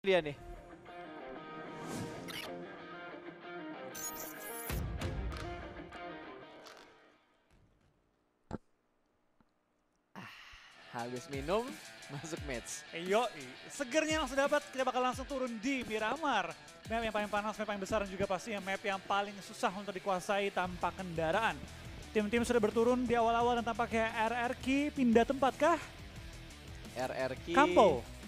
Dia nih. Habis minum, masuk match. Yoi, segernya langsung dapat, kita bakal langsung turun di Miramar. Map yang paling panas, map yang besar, dan juga pastinya map yang paling susah untuk dikuasai tanpa kendaraan. Tim-tim sudah berturun di awal-awal dan tampaknya RRQ pindah tempat kah? RRQ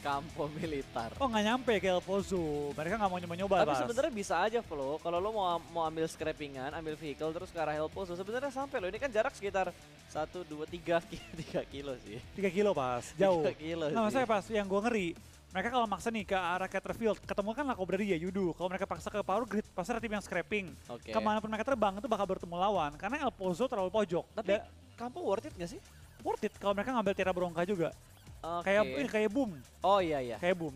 Campo Militar. Oh nggak nyampe ke El Pozo, mereka nggak mau nyoba-nyoba. Tapi sebenarnya bisa aja Flo, kalau lo mau ambil scrappingan, ambil vehicle terus ke arah El Pozo, sebenarnya sampai lo. Ini kan jarak sekitar 1, 2, 3 kilo sih. 3 kilo pas, jauh. 3 kilo Nah sih. maksudnya pas yang gue ngeri, mereka kalau maksa nih ke arah Caterfield, ketemu kan Lako Brady ya Yudu. Kalau mereka paksa ke Power Grid, pasti ada tim yang scrapping. Oke. Kemanapun mereka terbang itu bakal bertemu lawan, karena El Pozo terlalu pojok. Tapi Campo worth it gak sih? Worth it kalau mereka ngambil Tira Bronca juga. Oke. Kayak boom. Oh iya. Kayak boom.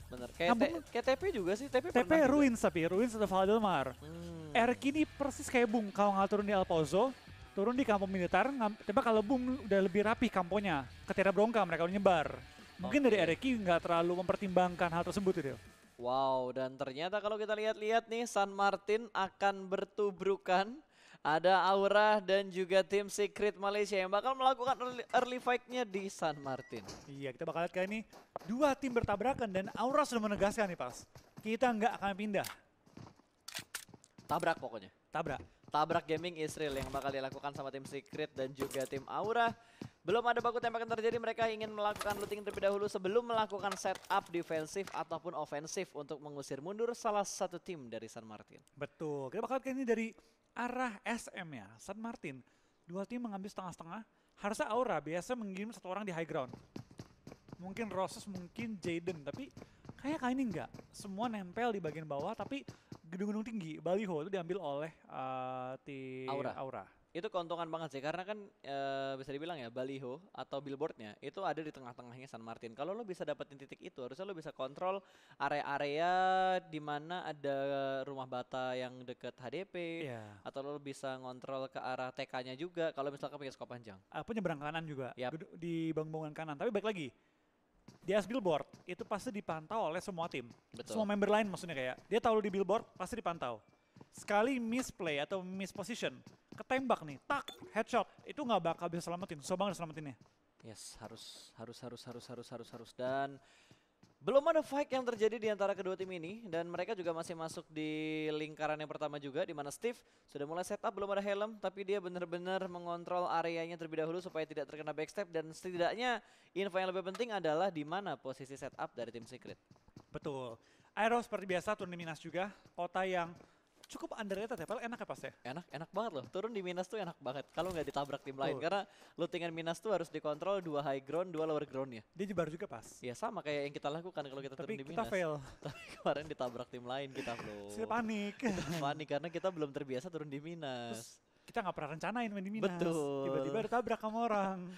Bener. Kayak TP juga sih. TP TP pernah juga. Ruins tapi Ruins atau Valdelmar. RQ ini persis kayak boom. Kalau nggak turun di El Pozo, turun di kampung militer. Tapi kalau boom udah lebih rapi kamponya. Ke Tira Bronca mereka udah nyebar. Mungkin dari RQ nggak terlalu mempertimbangkan hal tersebut itu. Wow, dan ternyata kalau kita lihat-lihat nih, San Martin akan bertubrukan. Ada Aura dan juga tim Secret Malaysia yang bakal melakukan early fight-nya di San Martin. Iya, kita bakal lihat kali ini dua tim bertabrakan dan Aura sudah menegaskan nih pas. Kita nggak akan pindah. Tabrak pokoknya. Tabrak gaming Israel yang bakal dilakukan sama tim Secret dan juga tim Aura. Belum ada baku tembakan terjadi, mereka ingin melakukan looting terlebih dahulu sebelum melakukan setup defensif ataupun ofensif untuk mengusir mundur salah satu tim dari San Martin. Betul, kita bakal lihat kali ini dari arah SM ya, San Martin. Dua tim mengambil setengah-setengah. Harusnya Aura biasa mengirim satu orang di high ground. Mungkin Roses, mungkin Jaden, tapi kayak kali ini enggak. Semua nempel di bagian bawah, tapi gedung-gedung tinggi, baliho itu diambil oleh tim Aura. Itu keuntungan banget sih, karena kan bisa dibilang ya baliho atau billboardnya itu ada di tengah-tengahnya San Martin. Kalau lo bisa dapetin titik itu, harusnya lo bisa kontrol area-area di mana ada rumah bata yang deket HDP, atau lo bisa ngontrol ke arah TK-nya juga kalau misalkan pakai skop panjang. Penyeberang kanan juga, Yap. di bangunan kanan. Tapi balik lagi, di atas billboard itu pasti dipantau oleh semua tim. Betul. Semua member lain maksudnya kayak, dia tahu di billboard pasti dipantau. Sekali misplay atau misposition, ketembak nih, tak, headshot, itu nggak bakal bisa selamatin, susah banget selamatinnya. Yes, harus. Dan belum ada fight yang terjadi di antara kedua tim ini, dan mereka juga masih masuk di lingkaran yang pertama juga, di mana Steve sudah mulai setup, belum ada helm, tapi dia benar-benar mengontrol areanya terlebih dahulu supaya tidak terkena backstep, dan setidaknya info yang lebih penting adalah di mana posisi setup dari tim Secret. Betul. Aero seperti biasa turun di Minas juga, kota yang cukup underrated ya, padahal enak ya pas ya? Enak banget loh, turun di Minas tuh enak banget kalau nggak ditabrak tim lain, karena lootingan Minas tuh harus dikontrol 2 high ground, 2 lower ground ya. Dia jebar juga pas. Ya sama kayak yang kita lakukan kalau kita turun di Minas. Tapi kita fail. Tapi kemarin ditabrak tim lain kita bro. Saya panik. Panik karena kita belum terbiasa turun di Minas. Terus kita nggak pernah rencanain main di Minas. Betul. Tiba-tiba ditabrak sama orang.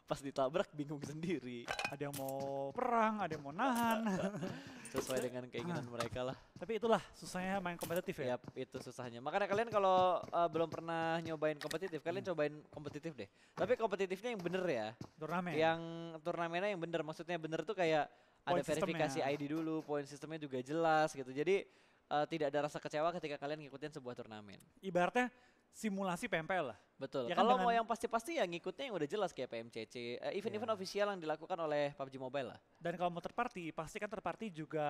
Pas ditabrak bingung sendiri. Ada yang mau perang, ada yang mau nahan. Sesuai dengan keinginan mereka lah. Tapi itulah susahnya main kompetitif ya. Yap, itu susahnya. Makanya kalian kalau belum pernah nyobain kompetitif, kalian cobain kompetitif deh. Tapi kompetitifnya yang bener ya. Turnamen. Yang turnamennya yang bener. Maksudnya bener tuh kayak ada verifikasi ID dulu, poin sistemnya juga jelas gitu. Jadi tidak ada rasa kecewa ketika kalian ngikutin sebuah turnamen. Ibaratnya simulasi PMPL lah. Betul. Ya kan, kalau mau yang pasti-pasti ya ngikutnya yang udah jelas kayak PMCC, event-event official yang dilakukan oleh PUBG Mobile lah. Dan kalau mau third party, pasti kan third party juga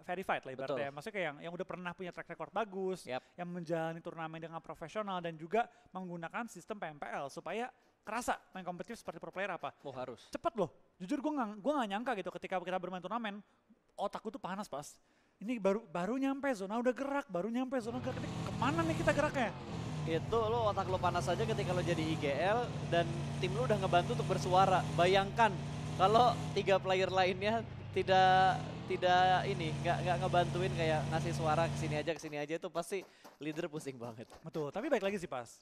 verified lah ibaratnya. Maksudnya kayak yang udah pernah punya track record bagus, yang menjalani turnamen dengan profesional dan juga menggunakan sistem PMPL supaya kerasa main kompetitif seperti pro player apa. Oh harus. Cepet loh. Jujur gue nggak nyangka gitu ketika kita bermain turnamen, otakku tuh panas pas. Ini baru nyampe zona udah gerak, Ini kemana nih kita geraknya? Itu lo otak lo panas aja ketika lo jadi IGL dan tim lo udah ngebantu untuk bersuara. Bayangkan kalau 3 player lainnya tidak nggak ngebantuin kayak ngasih suara kesini aja itu pasti leader pusing banget. Betul, tapi baik lagi sih pas.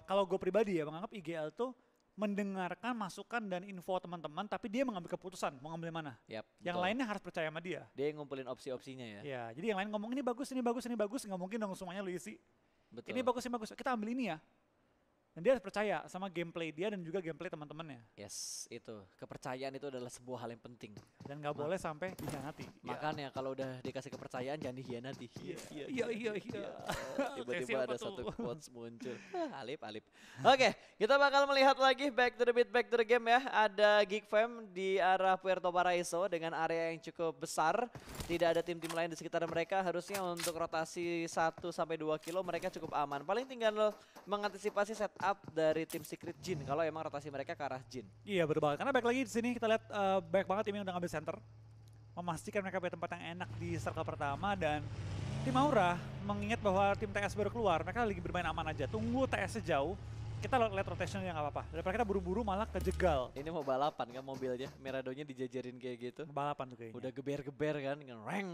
Kalau gue pribadi ya menganggap IGL tuh mendengarkan masukan dan info teman-teman, tapi dia mengambil keputusan mau ngambil mana. Yap, yang lainnya harus percaya sama dia. Dia yang ngumpulin opsi-opsinya ya. Ya, jadi yang lain ngomong ini bagus, nggak mungkin dong semuanya lu isi. Betul. Ini bagus, kita ambil ini ya. Dan dia harus percaya sama gameplay dia dan juga gameplay teman-temannya. Yes, itu. Kepercayaan itu adalah sebuah hal yang penting. Dan nggak boleh sampai dikhianati. Makanya kalau udah dikasih kepercayaan jangan dikhianati. Iya. Tiba-tiba ada satu quotes muncul. Alip. Oke, kita bakal melihat lagi back to the beat, back to the game ya. Ada Geek Fam di arah Puerto Paraiso dengan area yang cukup besar. Tidak ada tim-tim lain di sekitar mereka. Harusnya untuk rotasi 1-2 kilo mereka cukup aman. Paling tinggal mengantisipasi setup dari tim Secret Jin kalau emang rotasi mereka ke arah Jin. Iya betul banget. Karena back lagi di sini kita lihat banyak banget tim yang udah ngambil center. Memastikan mereka punya tempat yang enak di circle pertama dan tim Aura mengingat bahwa tim TS baru keluar, mereka lagi bermain aman aja. Tunggu TS sejauh, kita lihat rotationnya nggak apa-apa. Daripada kita buru-buru malah kejegal. Ini mau balapan kan mobilnya, Miradonya dijajarin kayak gitu. Balapan tuh kayaknya. Udah geber-geber kan, reng.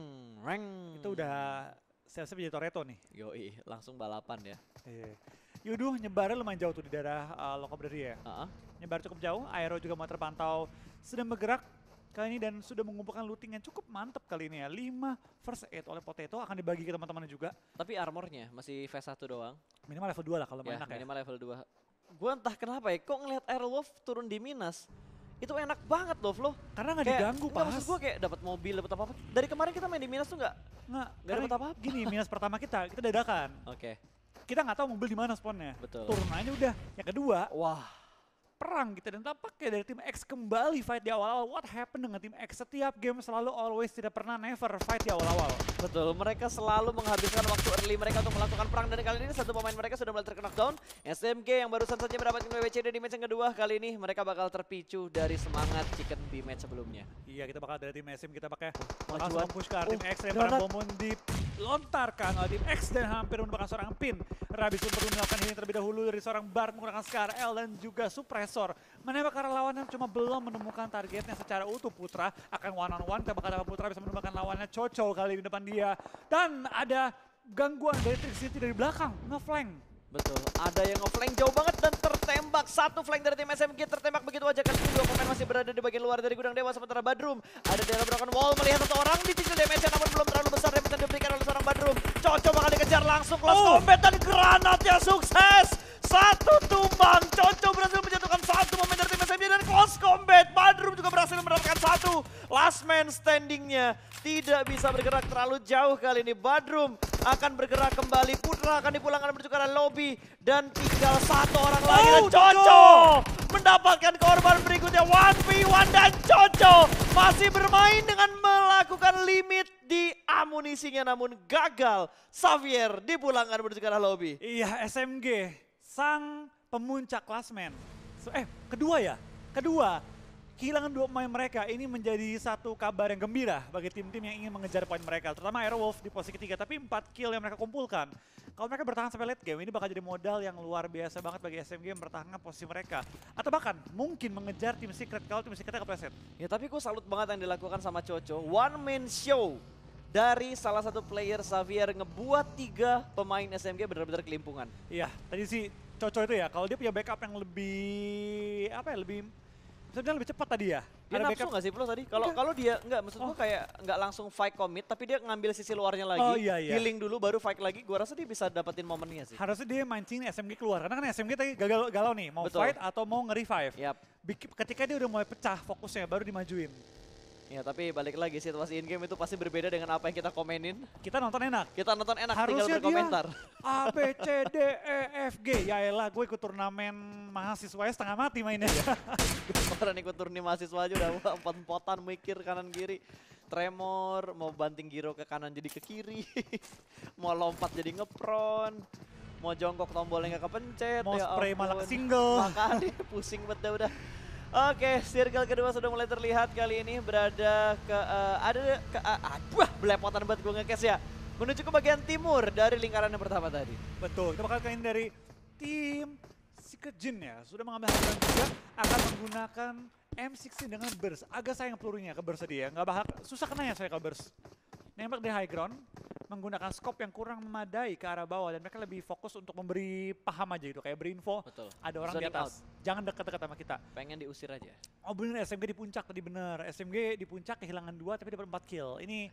Itu udah siap-siap jadi Toretto nih. Yoi, langsung balapan ya. Iya. Yuduh nyebarnya lumayan jauh tuh di daerah Lokobreri ya. Nyebar cukup jauh, Aero juga mau terpantau sedang bergerak kali ini dan sudah mengumpulkan looting yang cukup mantep kali ini ya. 5 first aid oleh Potato akan dibagi ke teman-temannya juga. Tapi armornya masih V1 doang. Minimal level 2 lah kalau Ya, enak ya. minimal level 2. Gua entah kenapa ya, kok ngeliat Airwolf turun di Minas. Itu enak banget loh. Karena nggak diganggu pas. Maksud gue kayak dapat mobil, dapat apa-apa. Dari kemarin kita main di Minas tuh nggak dapat apa-apa. Gini, Minas pertama kita dadakan. Oke. Kita nggak tahu mobil di mana spawnnya. Betul. Turun aja udah. Yang kedua, wah, perang kita dan tampaknya dari tim X kembali fight di awal-awal. What happened dengan tim X? Setiap game selalu always tidak pernah never fight di awal-awal. betul. Mereka selalu menghabiskan waktu early mereka untuk melakukan perang dan kali ini satu pemain mereka sudah mulai terknockdown. SMG yang barusan saja mendapatkan WWCD di match yang kedua, kali ini mereka bakal terpicu dari semangat chicken di match sebelumnya. Iya, kita bakal dari tim SM kita pakai majuan. langsung push ke tim X, lemparan bom dilontarkan oleh tim X dan hampir menemukan seorang pin. Rabis pun perlu melakukan healing terlebih dahulu dari seorang Bard menggunakan Scar L dan juga suppressor. Menembak ke arah lawannya cuma belum menemukan targetnya secara utuh. Putra akan one on one, tembak ke arah Putra bisa menemukan lawannya Coco kali di depan dia. Dan ada gangguan dari Trick City dari belakang, nge-flank. Betul, ada yang nge-flank jauh banget dan tertembak. Satu flank dari tim SMG tertembak begitu aja kan. Dua pemain masih berada di bagian luar dari gudang dewa sementara Badrum ada di dalam broken wall melihat seseorang dicicil damage namun belum terlalu besar damage yang diberikan oleh seorang Badrum. Coco bakal dikejar langsung close combat dan granatnya sukses. Satu tumbang, Coco berhasil menjatuhkan satu pemain dari tim SMG dan close combat. Badrum juga berhasil mendapatkan satu. Last man standingnya tidak bisa bergerak terlalu jauh kali ini. Badrum akan bergerak kembali. Putra akan dipulangkan menuju ke arah lobby. Dan tinggal satu orang lagi. Dan Coco mendapatkan korban berikutnya. 1v1 dan Coco masih bermain dengan melakukan limit di amunisinya. Namun gagal. Xavier dipulangkan menuju ke arah lobby. Iya, SMG sang pemuncak klasmen. Kedua. Kehilangan dua pemain mereka ini menjadi satu kabar yang gembira bagi tim-tim yang ingin mengejar poin mereka. Terutama Airwolf di posisi ketiga, tapi 4 kill yang mereka kumpulkan. Kalau mereka bertahan sampai late game, ini bakal jadi modal yang luar biasa banget bagi SMG mempertahankan posisi mereka. Atau bahkan mungkin mengejar tim Secret kalau tim Secretnya kepleset. Ya tapi gue salut banget yang dilakukan sama Coco. One man show dari salah satu player Xavier ngebuat 3 pemain SMG benar-benar kelimpungan. Iya, tadi si Coco itu ya, kalau dia punya backup yang lebih, sebenarnya lebih cepat tadi ya. Dia nafsu nggak sih Flo tadi? Kalau dia nggak, maksud gue kayak nggak langsung fight commit, tapi dia ngambil sisi luarnya lagi, healing dulu baru fight lagi. Gue rasa dia bisa dapetin momennya sih. Harusnya dia mancing SMG keluar, karena kan SMG tadi galau nih, mau fight atau mau nge-revive. Ketika dia udah mulai pecah fokusnya, baru dimajuin. Ya tapi balik lagi situasi in-game itu pasti berbeda dengan apa yang kita komenin. Kita nonton enak, tinggal berkomentar. A, B, C, D, E, F, G. Ya elah, gue ikut turnamen mahasiswa setengah mati mainnya. Kemarin ikut turnamen mahasiswa aja udah empot-empotan mikir kanan kiri. Tremor, mau banting giro ke kanan jadi ke kiri. Mau lompat jadi ngepron. Mau jongkok tombolnya nggak kepencet. Mau ya spray malah ke single. Makanya pusing banget udah. Oke, circle kedua sudah mulai terlihat kali ini berada ke belepotan banget gue nge-cash ya. Menuju ke bagian timur dari lingkaran yang pertama tadi. Betul, kita bakal kali ini dari tim Secret Jin ya. Sudah mengambil hadiah juga akan menggunakan M16 dengan burst. Agak sayang pelurunya ke burst tadi ya. Nggak bakal susah kenanya saya ke burst. Nembak di high ground, menggunakan scope yang kurang memadai ke arah bawah dan mereka lebih fokus untuk memberi paham aja gitu, kayak berinfo. Betul. Ada orang di atas. Jangan dekat-dekat sama kita. Pengen diusir aja. Oh bener, SMG di puncak tadi bener. SMG di puncak kehilangan 2 tapi dapat 4 kill. Ini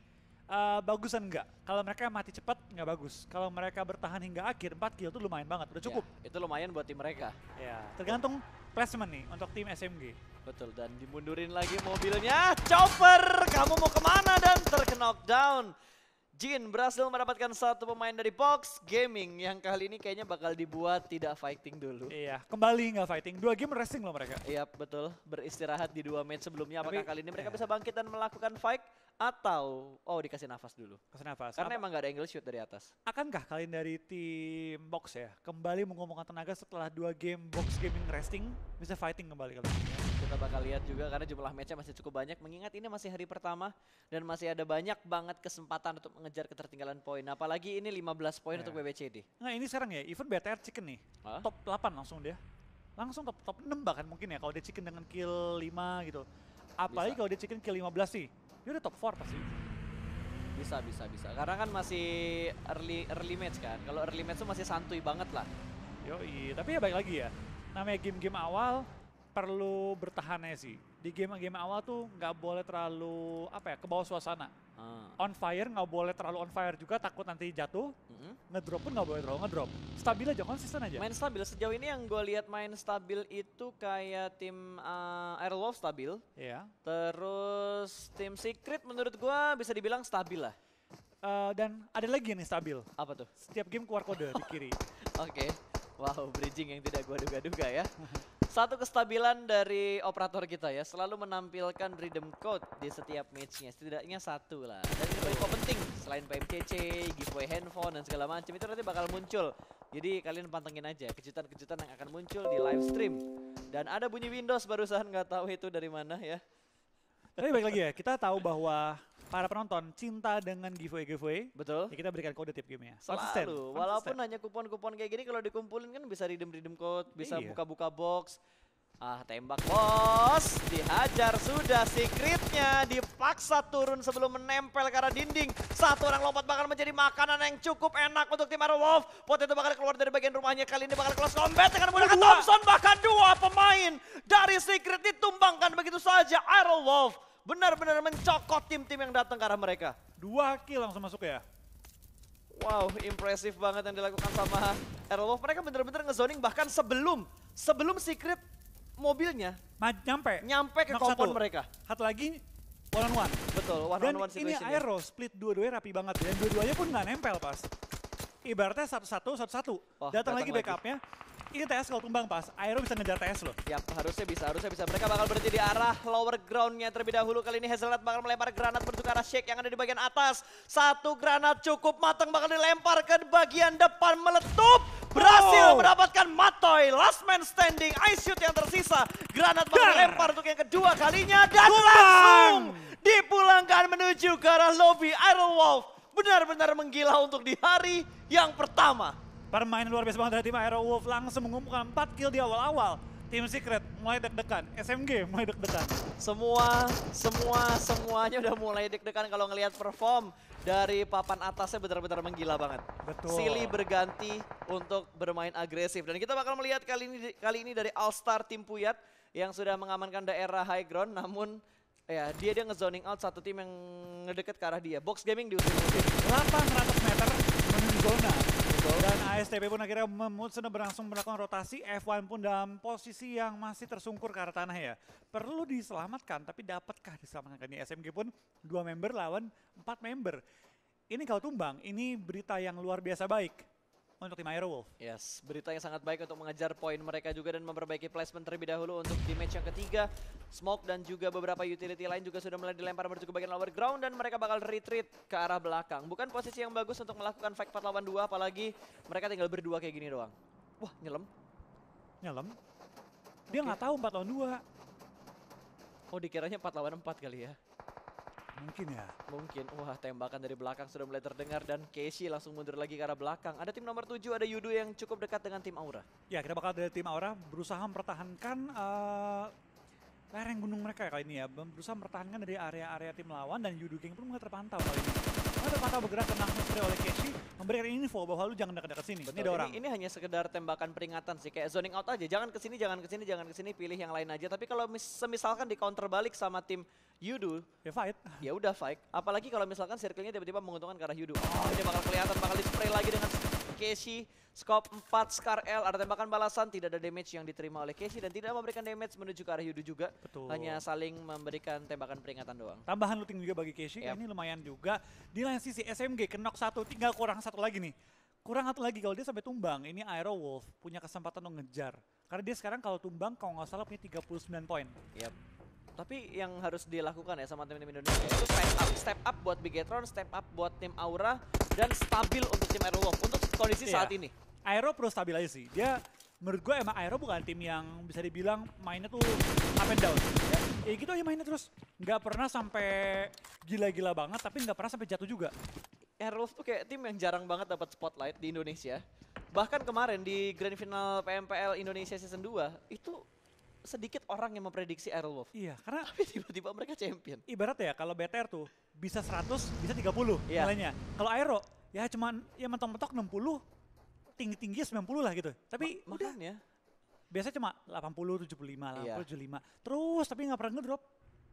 bagusan enggak. Kalau mereka mati cepat nggak bagus. Kalau mereka bertahan hingga akhir 4 kill itu lumayan banget, udah cukup. Ya, itu lumayan buat tim mereka. Ya, tergantung placement nih untuk tim SMG. Betul, dan dimundurin lagi mobilnya. Chopper, kamu mau kemana? Dan terknockdown. Jin berhasil mendapatkan satu pemain dari Box Gaming yang kali ini kayaknya bakal dibuat tidak fighting dulu. Iya, kembali nggak fighting. 2 game resting loh mereka. Iya betul, beristirahat di 2 match sebelumnya. Apakah Tapi, kali ini mereka iya. bisa bangkit dan melakukan fight? Atau, dikasih nafas dulu. Kasih nafas. Karena emang gak ada angle shoot dari atas. Akankah kalian dari tim Box ya kembali mengumpulkan tenaga setelah 2 game Box Gaming resting bisa fighting kembali kali ini? Kita bakal lihat juga karena jumlah matchnya masih cukup banyak. Mengingat ini masih hari pertama dan masih ada banyak banget kesempatan untuk mengejar ketertinggalan poin. Apalagi ini 15 poin Ya. untuk BBCD. Nah ini sekarang ya, even BTR Chicken nih, Hah? top 8 langsung dia. Langsung top 6 bahkan mungkin ya kalau dia Chicken dengan kill 5 gitu. Apalagi Bisa. kalau dia Chicken kill 15 sih, dia udah top 4 pasti. Bisa. Karena kan masih early match kan. Kalau early match tuh masih santuy banget lah. Yoi, tapi ya baik lagi ya. Namanya game-game awal perlu bertahannya sih. Di game-game awal tuh nggak boleh terlalu ke bawah suasana. On fire nggak boleh terlalu on fire juga, takut nanti jatuh. Ngedrop pun nggak boleh terlalu ngedrop. Stabil aja, konsisten aja. Main stabil sejauh ini yang gue lihat main stabil itu kayak tim Airwolf stabil. Iya. Terus tim Secret menurut gue bisa dibilang stabil lah. Dan ada lagi yang nih stabil. Apa tuh? Setiap game keluar kode di kiri. Oke. Wow, bridging yang tidak gue duga-duga ya. Satu kestabilan dari operator kita ya, selalu menampilkan rhythm code di setiap matchnya, setidaknya satu lah. Dan ini info penting, selain PMCC, giveaway handphone dan segala macam itu nanti bakal muncul. Jadi kalian pantengin aja kejutan-kejutan yang akan muncul di live stream. Dan ada bunyi Windows barusan, nggak tahu itu dari mana ya. Tapi baik lagi ya, kita tahu bahwa para penonton cinta dengan giveaway. Betul? Ya kita berikan kode tiap gamenya. Selalu, walaupun hanya kupon-kupon kayak gini kalau dikumpulin kan bisa redeem code, bisa Iya. buka-buka box. Tembak bos, dihajar sudah Secretnya, dipaksa turun sebelum menempel ke arah dinding. Satu orang lompat bakal menjadi makanan yang cukup enak untuk tim Airwolf. Pot itu bakal keluar dari bagian rumahnya, kali ini bakal close combat dengan menggunakan Thompson. Bahkan 2 pemain dari Secret ditumbangkan begitu saja. Airwolf benar-benar mencokot tim-tim yang datang ke arah mereka. 2 kill langsung masuk ya. Wow, impresif banget yang dilakukan sama Airwolf. Mereka benar-benar ngezoning bahkan sebelum Secret mobilnya nyampe ke Knock kompon satu. mereka. Satu lagi one on one. Betul, one Dan on one ini situation. Aero split dua-duanya rapi banget dan dua-duanya pun nggak nempel pas. Ibaratnya satu-satu. Oh, Datang lagi lagi. backupnya. Ini TS kalau tumbang pas, Aero bisa ngejar TS loh. Yap, harusnya bisa. Mereka bakal berhenti di arah lower groundnya terlebih dahulu. Kali ini Hazelnut bakal melempar granat menuju ke arah Shake yang ada di bagian atas. Satu granat cukup matang bakal dilempar ke bagian depan, meletup. Berhasil mendapatkan Matoy, last man standing, ice shoot yang tersisa. Granat bakal dilempar untuk yang kedua kalinya dan langsung dipulangkan menuju ke arah lobby. Airwolf benar-benar menggila untuk di hari yang pertama. Permainan luar biasa banget dari tim Aerowolf, langsung mengumpulkan 4 kill di awal-awal. Tim Secret mulai deg-degan, SMG mulai deg-degan. Semuanya udah mulai deg-degan kalau ngelihat perform dari papan atasnya, benar-benar menggila banget. Betul. Silly berganti untuk bermain agresif dan kita bakal melihat kali ini dari All Star tim Puyat yang sudah mengamankan daerah high ground, namun ya dia ngezoning out satu tim yang ngedeket ke arah dia. Box Gaming diusir-usir 800 meter menuju zona. Dan ASTP pun akhirnya sudah berlangsung melakukan rotasi. F1 pun dalam posisi yang masih tersungkur ke arah tanah ya. Perlu diselamatkan, tapi dapatkah diselamatkan? Ini SMG pun 2 member lawan 4 member. Ini kalau tumbang, ini berita yang luar biasa baik untuk tim Aerowolf. Yes, berita yang sangat baik untuk mengejar poin mereka juga dan memperbaiki placement terlebih dahulu untuk di match yang ketiga. Smoke dan juga beberapa utility lain juga sudah mulai dilempar menuju ke bagian lower ground dan mereka bakal retreat ke arah belakang. Bukan posisi yang bagus untuk melakukan fight 4 lawan 2, apalagi mereka tinggal berdua kayak gini doang. Wah, nyelam. Dia nggak tahu 4 lawan 2. Oh, dikiranya 4 lawan 4 kali ya. Mungkin ya. Mungkin. Wah, tembakan dari belakang sudah mulai terdengar dan Casey langsung mundur lagi ke arah belakang. Ada tim nomor 7, ada Yudo yang cukup dekat dengan tim Aura. Ya, kita bakal dari tim Aura berusaha mempertahankan lereng gunung mereka kali ini ya, berusaha mempertahankan dari area-area tim lawan dan Yudu Gang pun mulai terpantau kali ini. Mulai terpantau bergerak ke langsung spray oleh Keshi, memberikan info bahwa lu jangan dekat-dekat sini. Betul. Ini ada orang. Ini hanya sekedar tembakan peringatan sih, kayak zoning out aja. Jangan kesini, jangan kesini, jangan kesini, pilih yang lain aja. Tapi kalau semisalkan di counter balik sama tim Yudu, Ya fight. ya udah fight. Apalagi kalau misalkan circle-nya tiba-tiba menguntungkan ke arah Yudu. Oh, ini bakal kelihatan, bakal di-spray lagi dengan Keshi. Scope 4 Scar L, ada tembakan balasan, tidak ada damage yang diterima oleh Keshi dan tidak memberikan damage menuju ke arah Yudu juga. Betul. Hanya saling memberikan tembakan peringatan doang. Tambahan looting juga bagi Keshi, Yap. ini lumayan juga. Di lain sisi SMG knock 1, tinggal kurang satu lagi nih. Kurang satu lagi kalau dia sampai tumbang, ini Aero Wolf punya kesempatan untuk ngejar. Karena dia sekarang kalau tumbang kalau nggak salah punya 39 poin. Yap. Tapi yang harus dilakukan ya sama tim-tim Indonesia itu step up buat Bigetron, step up buat tim Aura, dan stabil untuk tim Aero Wolf untuk kondisi Iya. saat ini. Aero perlu stabil aja sih. Dia menurut gue emang Aero bukan tim yang bisa dibilang mainnya tuh up and down. Ya gitu aja mainnya terus. Nggak pernah sampai gila-gila banget, tapi nggak pernah sampai jatuh juga. Aero Wolf tuh kayak tim yang jarang banget dapat spotlight di Indonesia. Bahkan kemarin di Grand Final PMPL Indonesia Season 2 itu sedikit orang yang memprediksi Aero Wolf. Iya, karena Tapi tiba-tiba mereka champion. ibarat ya kalau BTR tuh bisa 100, bisa 30 Iya. nilainya. Kalau Aero ya cuman ya mentok-mentok 60, tinggi-tinggi 90 lah gitu. Tapi udah Makanya. biasanya cuma 80, 75, 80, Iya. 75. Terus tapi nggak pernah ngedrop.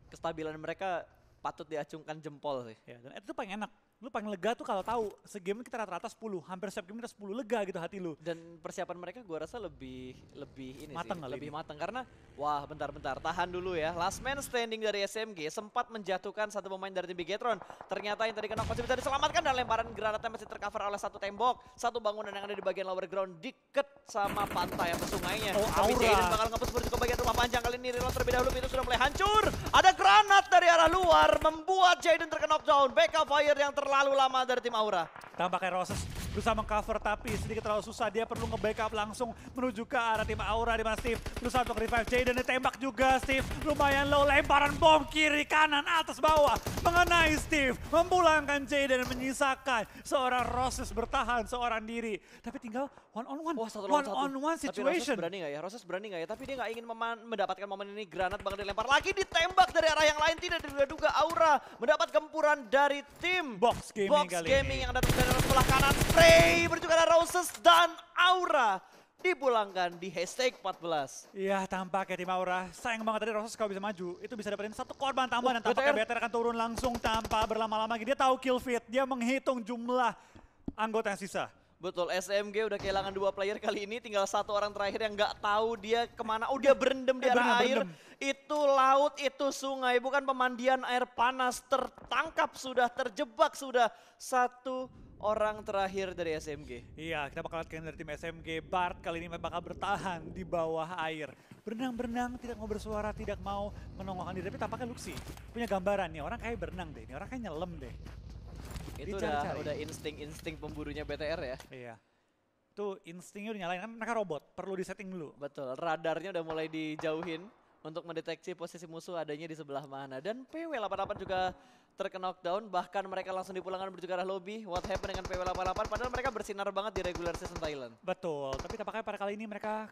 Kestabilan mereka patut diacungkan jempol sih. Ya, dan itu paling enak. Lu paling lega tuh kalau tahu segame kita rata-rata 10, hampir setiap game kita 10, lega gitu hati lu. Dan persiapan mereka gua rasa lebih ini Matang sih, kali lebih ini. matang karena wah bentar tahan dulu ya. Last man standing dari SMG sempat menjatuhkan satu pemain dari tim Bigetron. Ternyata yang tadi kena masih bisa diselamatkan dan lemparan granatnya masih tercover oleh satu tembok, satu bangunan yang ada di bagian lower ground deket sama pantai atau sungainya. Oh, Tapi Aura. Jaden bakal ngebus menuju ke bagian rumah panjang kali ini. Reload terlebih dahulu, itu sudah mulai hancur. Ada granat dari arah luar membuat Jaden terkena knockdown. Backup fire yang terlalu lama dari tim Aura. Tampaknya Roses berusaha mengcover tapi sedikit terlalu susah. Dia perlu nge-backup langsung menuju ke arah tim Aura di mana Steve berusaha untuk revive Jaden. Ditembak juga Steve. Lumayan low, lemparan bom kiri kanan atas bawah mengenai Steve. Memulangkan Jaden dan menyisakan seorang Roses bertahan seorang diri. Tapi tinggal one on one. Wah, satu lawan satu. One on one Tapi Roses situation. berani nggak ya? Roses berani nggak ya? Tapi dia nggak ingin mendapatkan momen ini. Granat bakal dilempar lagi, ditembak dari arah yang lain. Tidak diduga-duga Aura mendapat gempuran dari tim Box Gaming Box kali Gaming ini. yang datang dari sebelah kanan. Spray menuju ke arah Roses dan Aura dipulangkan di hashtag 14. Iya, tampaknya tim Aura. Sayang banget tadi Roses kalau bisa maju. Itu bisa dapetin satu korban tambahan dan tampaknya BTR akan turun langsung tanpa berlama-lama lagi. Dia tahu kill feed, dia menghitung jumlah anggota yang sisa. Betul, SMG udah kehilangan 2 player kali ini, tinggal satu orang terakhir yang nggak tahu dia kemana. Oh, dia berendam di arah air. berendam. Itu laut, itu sungai, bukan pemandian air panas. Tertangkap sudah, terjebak sudah. Satu orang terakhir dari SMG. Iya, kita bakal lihat dari tim SMG. Bart kali ini bakal bertahan di bawah air. Berenang-berenang, tidak mau bersuara, tidak mau menongolkan diri. Tapi tampaknya Luxi punya gambaran nih, orang kayak berenang deh, ini orang kayak nyelam deh. Itu Dicari-cari. udah insting pemburunya BTR ya. Iya. Itu instingnya udah nyalain, kan mereka robot, perlu disetting dulu. Betul, radarnya udah mulai dijauhin untuk mendeteksi posisi musuh adanya di sebelah mana. Dan PW88 juga terkena knockdown, bahkan mereka langsung dipulangkan menuju ke arah lobby. What happened dengan PW88, padahal mereka bersinar banget di regular season Thailand. Betul, tapi tampaknya pada kali ini mereka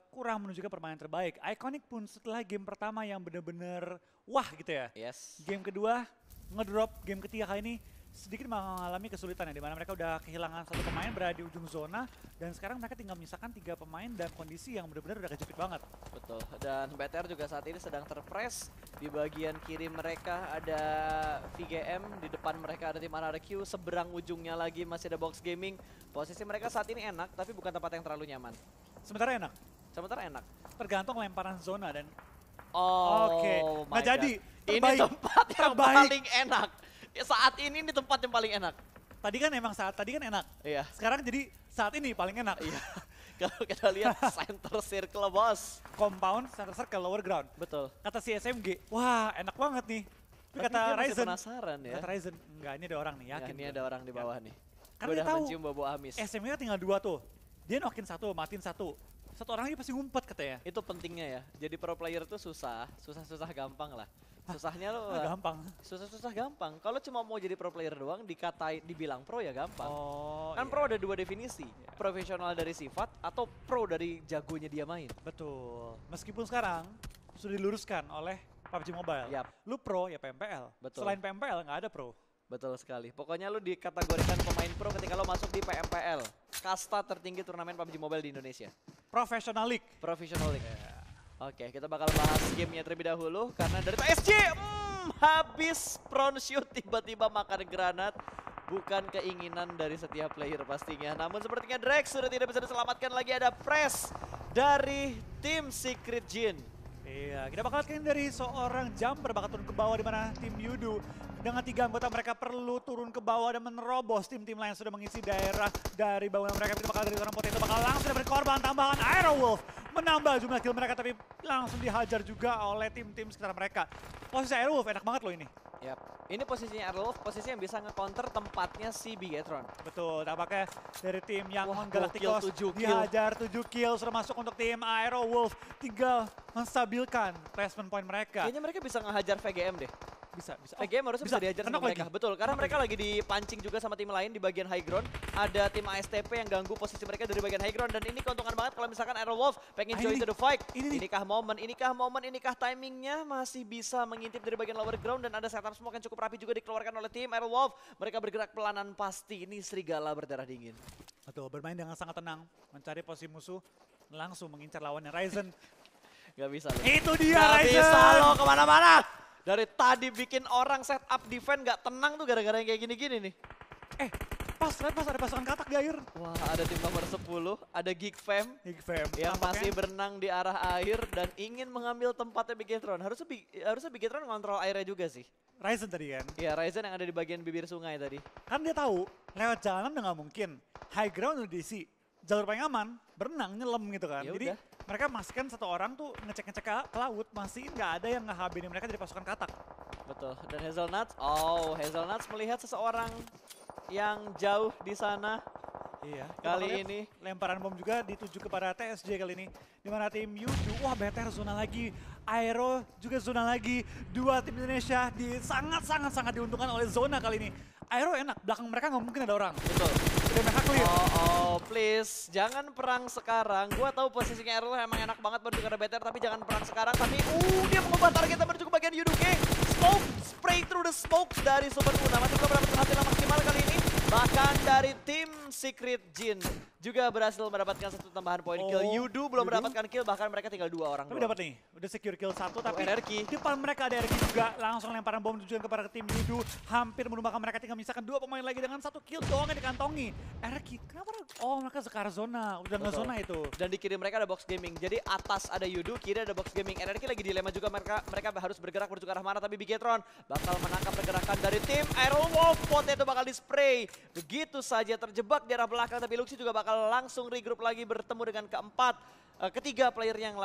kurang menunjukkan permainan terbaik. Iconic pun setelah game pertama yang bener-bener wah gitu ya. Yes. Game kedua ngedrop, game ketiga kali ini sedikit mengalami kesulitan ya, di mana mereka udah kehilangan satu pemain berada di ujung zona dan sekarang mereka tinggal menyisakan 3 pemain dan kondisi yang benar-benar udah kejepit banget. Betul, dan BTR juga saat ini sedang terpress. Di bagian kiri mereka ada VGM, di depan mereka ada tim RRQ, seberang ujungnya lagi masih ada Box Gaming. Posisi mereka saat ini enak, tapi bukan tempat yang terlalu nyaman. Sementara enak, Sementara enak. tergantung lemparan zona dan Oh, Oke, my nggak jadi. God. Ini Terbaik. tempat yang Terbaik. paling enak. Ya, saat ini tempat yang paling enak. tadi kan emang saat tadi kan enak. Iya. Sekarang jadi saat ini paling enak. Iya. Kalau kita lihat center circle bos. Compound, center circle, lower ground. Betul. Kata si SMG, wah enak banget nih. Tapi Tapi kata dia masih Ryzen, penasaran ya. kata Ryzen, enggak ini ada orang nih, Ya, yakin. ini gua. ada orang di bawah nih. Karena Gue dia udah tahu mencium bau amis. SMG kan tinggal 2 tuh. Dia nokin 1, matiin 1. Satu orang lagi pasti ngumpet katanya. Itu pentingnya ya. Jadi pro player tuh susah gampang lah. Susahnya lo Gampang. susah gampang. Kalau cuma mau jadi pro player doang dibilang pro ya gampang. Oh, Kan iya. pro ada 2 definisi. Profesional dari sifat atau pro dari jagonya dia main. Betul. Meskipun sekarang sudah diluruskan oleh PUBG Mobile. Yap. Lu pro ya PMPL. Betul. Selain PMPL nggak ada pro. Betul sekali. Pokoknya lu dikategorikan pemain pro ketika lo masuk di PMPL. Kasta tertinggi turnamen PUBG Mobile di Indonesia. Professional League. Professional League. Oke, kita bakal bahas gamenya terlebih dahulu. Karena dari PSG, habis front shoot tiba-tiba makan granat. Bukan keinginan dari setiap player pastinya. Namun sepertinya Drex sudah tidak bisa diselamatkan lagi. Ada press dari tim Secret Jin. Iya, kita bakal lihat dari seorang jumper bakal turun ke bawah di mana tim Yudu dengan 3 anggota mereka perlu turun ke bawah dan menerobos tim-tim lain yang sudah mengisi daerah dari bangunan mereka. Kita bakal dari seorang Potato bakal langsung diberi korban tambahan Aerowolf menambah jumlah kill mereka tapi langsung dihajar juga oleh tim-tim sekitar mereka. Posisi Aerowolf enak banget loh ini. Yap. Ini posisinya Aerowolf, posisi yang bisa nge-counter tempatnya si Bigetron. Betul, tampaknya dari tim yang Wah, Galacticos gokil, 7 kill. dihajar 7 kill sudah masuk untuk tim Aerowolf. Tinggal menstabilkan placement point mereka. Kayaknya mereka bisa ngehajar VGM deh. Bisa. VGM harusnya bisa dihajar sama Kenok mereka. lagi. Betul, karena mereka lagi dipancing juga sama tim lain di bagian high ground. Ada tim ASTP yang ganggu posisi mereka dari bagian high ground. Dan ini keuntungan banget kalau misalkan Aerowolf pengen join to the fight. Inikah momen, inikah timingnya masih bisa mengintip dari bagian lower ground. Dan ada setup smoke yang cukup rapi juga dikeluarkan oleh tim Aerowolf. Mereka bergerak pelanan pasti, ini serigala berdarah dingin. Betul, bermain dengan sangat tenang, mencari posisi musuh, langsung mengincar lawannya. Ryzen. Gak bisa loh. Itu dia Gak Ryzen. bisa loh kemana-mana. Dari tadi bikin orang setup defense gak tenang tuh gara-gara yang kayak gini-gini nih. Pas ada pasukan katak di air. Wah, ada tim nomor 10, ada Geek Fam Big Fam. yang masih berenang di arah air dan ingin mengambil tempatnya Bigetron. Harusnya Bigetron ngontrol airnya juga sih. Ryzen tadi kan. Iya, Ryzen yang ada di bagian bibir sungai tadi. Kan dia tahu, lewat jalan udah nggak mungkin. High ground udah diisi. Jalur paling aman, berenang, nyelam gitu kan. Ya Jadi udah. mereka masukkan satu orang tuh ngecek-ngecek ke laut, masih nggak ada yang ngehabinin mereka dari pasukan katak. Betul. Dan Hazelnuts melihat seseorang yang jauh di sana. Iya. Kali ini lemparan bom juga dituju kepada TSJ kali ini. Di mana tim Yudu, wah BTR zona lagi. Aero juga zona lagi. Dua tim Indonesia sangat diuntungkan oleh zona kali ini. Aero enak, belakang mereka nggak mungkin ada orang. betul. Udah mereka clear. Oh, please. Jangan perang sekarang. Gua tahu posisinya Errol emang enak banget menuju ke BTR, tapi jangan perang sekarang. Tapi, dia mengubah targetnya menuju ke bagian Yudu Gang. Smoke, spray through the smoke dari Super Una. Masih belum dapat penghasilan maksimal kali ini. Bahkan dari tim Secret Jin juga berhasil mendapatkan satu tambahan poin kill. Yudu belum mendapatkan kill, bahkan mereka tinggal 2 orang Tapi doang. dapat nih, udah secure kill 1 tapi RRQ. depan mereka ada RRQ juga. Langsung lemparan bom tujuan kepada tim Yudu. Hampir menumbangkan mereka, tinggal misalkan 2 pemain lagi dengan 1 kill doang yang dikantongi. RRQ, kenapa? Oh mereka Zekar zona, udah nggak zona itu. Dan di kiri mereka ada box gaming. Jadi atas ada Yudu, kiri ada box gaming. RRQ lagi dilema juga, mereka harus bergerak menuju ke arah mana. Tapi Bigetron bakal menangkap pergerakan dari tim Aerowolf. Potato bakal di-spray. Begitu saja terjebak di arah belakang. Tapi Luxy juga bakal langsung regroup lagi bertemu dengan ketiga player yang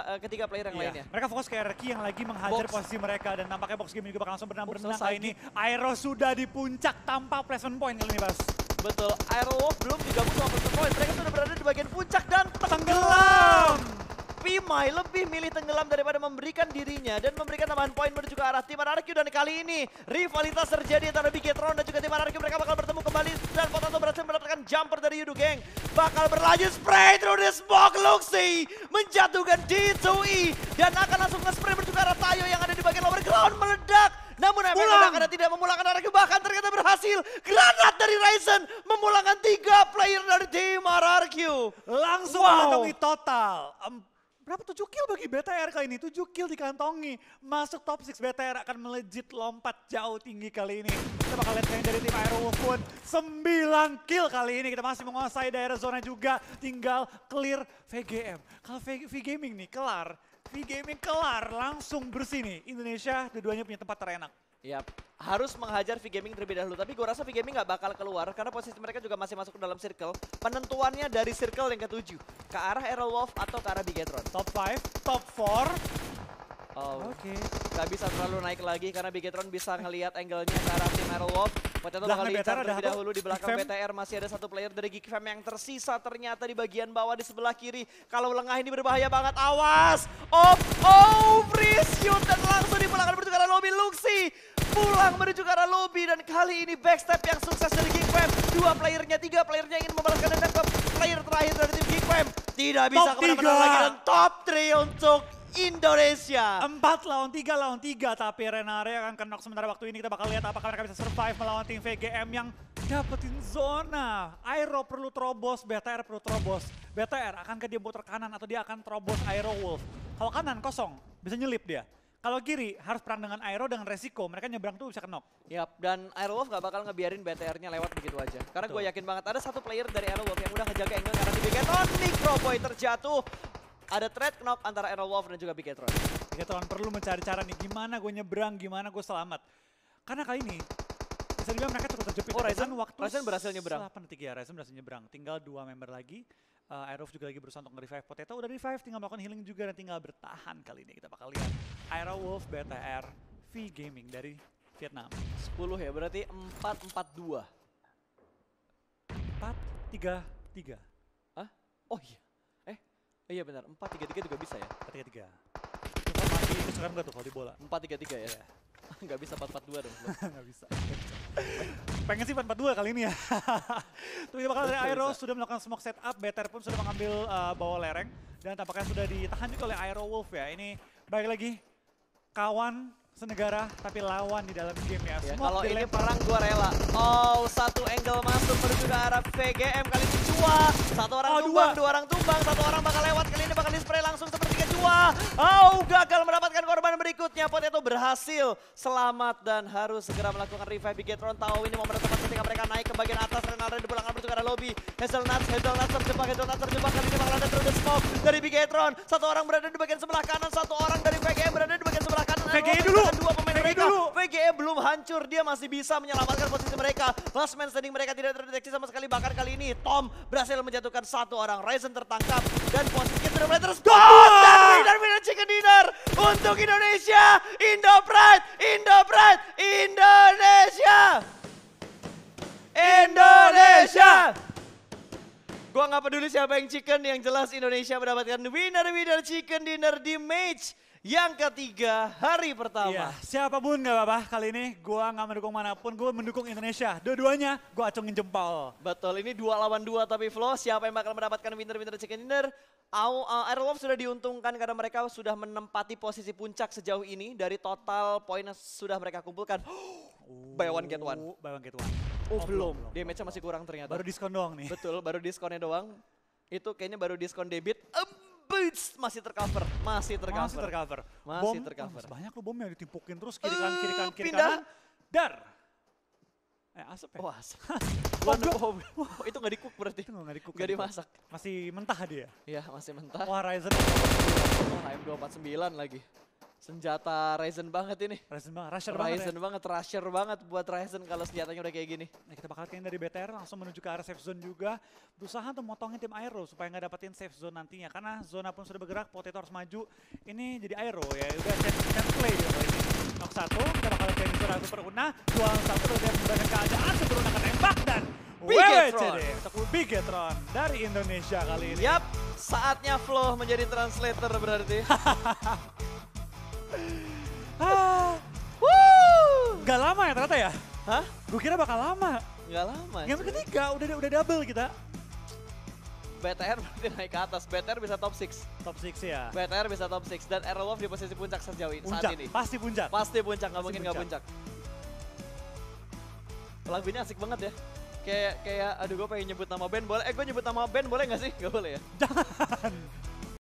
lainnya. Mereka fokus ke RRQ yang lagi menghajar Box. posisi mereka. Dan nampaknya box gaming juga bakal langsung berenang-berenang selesai. kali ini. Aero sudah di puncak tanpa placement point kali ini Bas. Betul, Aerowolf belum digabung sama Person Point. Mereka sudah berada di bagian puncak dan Tenggelam! Pimai lebih milih tenggelam daripada memberikan dirinya dan memberikan tambahan poin menuju ke arah tim RRQ. Dan kali ini rivalitas terjadi antara Bigetron dan juga tim RRQ. Mereka bakal bertemu kembali dan Potato berhasil mendapatkan jumper dari Yudu Gang. Bakal berlanjut spray through the smoke. Luxy menjatuhkan D2E dan akan langsung nge-spray menuju ke arah Tayo yang ada di bagian lower ground, meledak. Namun efek ledakannya tidak memulangkan RRQ, bahkan ternyata berhasil. Granat dari Ryzen memulangkan 3 player dari tim RRQ. Langsung mengantongi total. Berapa 7 kill bagi BTR kali ini? 7 kill dikantongi. Masuk top 6 BTR akan melejit lompat jauh tinggi kali ini. Kita bakal lihat yang dari tim Aerowolf pun 9 kill kali ini. Kita masih menguasai daerah zona juga. Tinggal clear VGM. Kalau V-Gaming nih kelar. V-Gaming kelar, langsung bersih nih. Indonesia dua-duanya punya tempat terenak. Yap, harus menghajar V-Gaming terlebih dahulu. Tapi gue rasa V-Gaming nggak bakal keluar karena posisi mereka juga masih masuk ke dalam circle. Penentuannya dari circle yang ke-7. Ke arah Aerowolf atau ke arah Bigetron. Top 5, top 4. Oh, Oke. Gak bisa terlalu naik lagi karena Bigetron bisa ngelihat angle-nya ke arah tim Aerowolf. Potato bakal Belakang diincar BTR ada terlebih satu. dahulu di belakang Geek Fam. BTR. Masih ada satu player dari Geek Fam yang tersisa ternyata di bagian bawah di sebelah kiri. Kalau lengah ini berbahaya banget, awas! Free shoot dan langsung dipulangkan menuju ke arah lobby. Luxy pulang menuju ke arah lobby dan kali ini backstep yang sukses dari Geek Fam. 3 playernya ingin membalaskan dendam ke player terakhir dari tim Geek Fam. Tidak bisa Top kemana-mana 3. lagi dan top 3 untuk Indonesia. 4 lawan 3 tapi Renare akan kenok sementara waktu ini. Kita bakal lihat apakah mereka bisa survive melawan tim VGM yang dapetin zona. Aero perlu terobos, BTR perlu terobos. BTR akankah dia buat kanan atau dia akan terobos Aero Wolf? Kalau kanan kosong, bisa nyelip dia. Kalau kiri harus perang dengan Aero dengan resiko, mereka nyebrang tuh bisa kenok. Yap, dan Aerolove gak bakal ngebiarin BTR-nya lewat begitu aja. Karena gue yakin banget ada satu player dari Aerolove yang udah ngejaga angle karena di Bigetron. Microboy terjatuh. Ada thread knock antara Aerolove dan juga Bigetron. Bigetron perlu mencari cara nih, gimana gue nyebrang, gimana gue selamat. Karena kali ini, bisa dibilang mereka cukup terjepit. Oh, Ryzen berhasil nyebrang. 8 detik ya, Ryzen berhasil nyebrang. Tinggal 2 member lagi. Aerolove juga lagi berusaha untuk nge-revive Potato. Udah revive, tinggal melakukan healing juga dan tinggal bertahan kali ini. Kita bakal lihat Aerowolf BTR V Gaming dari Vietnam. 10 ya, berarti 4-4-2. 4-3-3. Hah? Oh iya. Iya benar, 4-3-3 juga bisa ya? 4-3-3. Itu masih kesukaan gak tuh kalau di bola? 4-3-3 ya? Nggak bisa 4-4-2 dong. Nggak bisa. Pengen sih 4-4-2 kali ini ya. Terus kita bakal dari Aero sudah melakukan smoke setup, BTR pun sudah mengambil bawah lereng. Dan tampaknya sudah ditahan juga oleh Aerowolf ya. Ini baik lagi kawan senegara tapi lawan di dalam game ya. Ya kalau ini perang gua rela. Oh, satu angle masuk menuju ke arah VGM kali ini Cua. Satu orang tumbang, dua orang tumbang, satu orang bakal lewat kali ini bakal di-spray langsung seperti ke Cua. Oh, gagal mendapatkan korban berikutnya. Potato berhasil selamat dan harus segera melakukan revive. Bigetron tahu ini momen tepat ketika mereka naik ke bagian atas. Renaldo di belakang menuju ke arah lobby. Hazelnuts terjebak kali ini bakal ada through the smoke dari Bigetron. Satu orang berada di bagian sebelah kanan, satu orang dari VGM berada di bagian sebelah kanan. VGE dulu. Dua pemain mereka. VGE belum hancur, dia masih bisa menyelamatkan posisi mereka. Last man standing mereka tidak terdeteksi sama sekali. Bahkan kali ini Tom berhasil menjatuhkan satu orang. Ryzen tertangkap dan posisinya sudah mulai terus. Dan winner chicken dinner untuk Indonesia. Indo Pride, Indonesia. Indonesia. Gua nggak peduli siapa yang chicken, yang jelas Indonesia mendapatkan winner chicken dinner di match yang ketiga hari pertama. Iya, siapapun gak apa-apa kali ini gue gak mendukung manapun, gue mendukung Indonesia. Dua-duanya gue acungin jempol. Betul, ini 2 lawan 2 tapi Flo, siapa yang bakal mendapatkan winner chicken dinner? Aerolove sudah diuntungkan karena mereka sudah menempati posisi puncak sejauh ini dari total poin yang sudah mereka kumpulkan. Buy one get one. Buy one get one. Oh belum, damage-nya masih kurang ternyata. Baru diskon doang nih. Betul, baru diskonnya doang. Itu kayaknya baru diskon debit. Masih tercover. Masih tercover. Banyak lo bomnya ditimpukin terus kiri kanan. Dar. Asap ya? Oh asap. Itu nggak di-cook berarti? Itu nggak di-cook. Nggak dimasak. Masih mentah dia? Iya masih mentah. Wah Ryzen. Oh HM249 lagi. Senjata Ryzen banget ini. Ryzen banget, rusher banget buat Ryzen kalau senjatanya udah kayak gini. Nah, kita bakal kayaknya dari BTR langsung menuju ke arah safe zone juga. Berusaha untuk motongin tim Aero supaya nggak dapetin safe zone nantinya. Karena zona pun sudah bergerak, Potato harus maju. Ini jadi Aero ya, udah chance play dia kali ini. Knock 1, kita bakal lihat zona Super Una. 2-1 udah dia membangun keadaan, Super Una akan tembak dan Bigetron dari Indonesia kali ini. Yap, saatnya Flo menjadi translator berarti. Gak lama ya ternyata ya? Hah? Gue kira bakal lama. Gak lama. Game ketiga udah double kita. BTR berarti naik ke atas. BTR bisa top 6. Top 6 ya. BTR bisa top 6 dan Aerolove di posisi puncak sejauh ini saat ini. Pasti puncak. Pasti puncak, nggak mungkin nggak puncak. Lagu ini asik banget ya. Kayak aduh gue pengen nyebut nama band boleh. Gue nyebut nama band boleh nggak sih? Gak boleh ya? Jangan.